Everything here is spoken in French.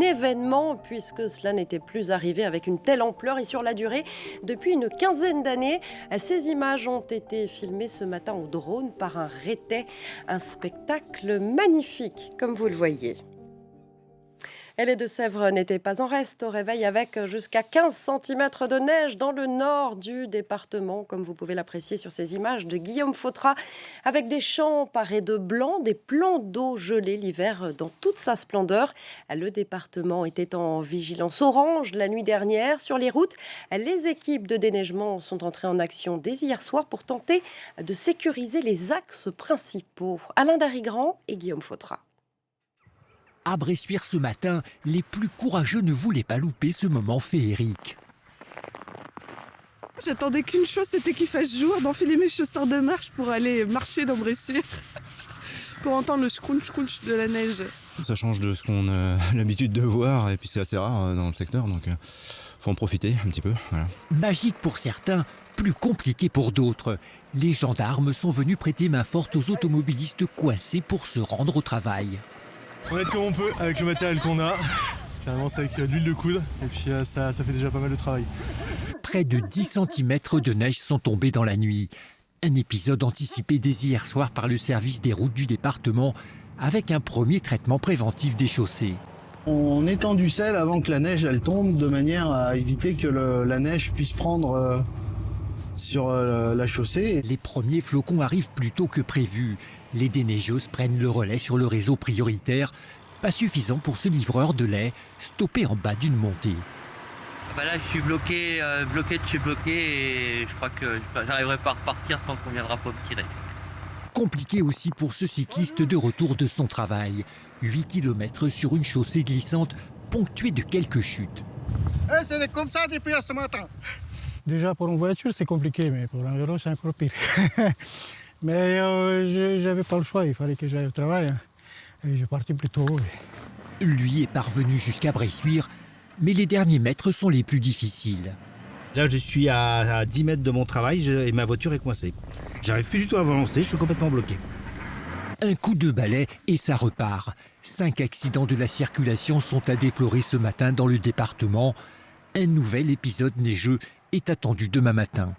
Événement puisque cela n'était plus arrivé avec une telle ampleur et sur la durée depuis une quinzaine d'années. Ces images ont été filmées ce matin au drone par un rétais, un spectacle magnifique comme vous le voyez. Et les Deux-Sèvres n'étaient pas en reste au réveil avec jusqu'à 15 cm de neige dans le nord du département, comme vous pouvez l'apprécier sur ces images de Guillaume Fautra, avec des champs parés de blanc, des plans d'eau gelés l'hiver dans toute sa splendeur. Le département était en vigilance orange la nuit dernière sur les routes. Les équipes de déneigement sont entrées en action dès hier soir pour tenter de sécuriser les axes principaux. Alain Darigrand et Guillaume Fautra. À Bressuire ce matin, les plus courageux ne voulaient pas louper ce moment féerique. J'attendais qu'une chose, c'était qu'il fasse jour, d'enfiler mes chaussures de marche pour aller marcher dans Bressuire, pour entendre le scrunch de la neige. Ça change de ce qu'on a l'habitude de voir et puis c'est assez rare dans le secteur, donc faut en profiter un petit peu. Voilà. Magique pour certains, plus compliqué pour d'autres. Les gendarmes sont venus prêter main forte aux automobilistes coincés pour se rendre au travail. On aide comme on peut avec le matériel qu'on a. Généralement c'est avec l'huile de coudre et puis ça fait déjà pas mal de travail. Près de 10 cm de neige sont tombés dans la nuit. Un épisode anticipé dès hier soir par le service des routes du département avec un premier traitement préventif des chaussées. On étend du sel avant que la neige elle tombe de manière à éviter que la neige puisse prendre sur la chaussée. Les premiers flocons arrivent plus tôt que prévu. Les déneigeuses prennent le relais sur le réseau prioritaire. Pas suffisant pour ce livreur de lait, stoppé en bas d'une montée. Là, je suis bloqué et je crois que j'arriverai pas à repartir tant qu'on viendra pas me tirer. Compliqué aussi pour ce cycliste de retour de son travail. 8 km sur une chaussée glissante ponctuée de quelques chutes. C'est comme ça depuis ce matin. Déjà pour une voiture c'est compliqué, mais pour un vélo c'est encore pire. Mais j'avais pas le choix, il fallait que j'aille au travail. Et j'ai parti plus tôt. Lui est parvenu jusqu'à Bressuire, mais les derniers mètres sont les plus difficiles. Là je suis à 10 mètres de mon travail et ma voiture est coincée. J'arrive plus du tout à avancer, je suis complètement bloqué. Un coup de balai et ça repart. 5 accidents de la circulation sont à déplorer ce matin dans le département. Un nouvel épisode neigeux est attendu demain matin.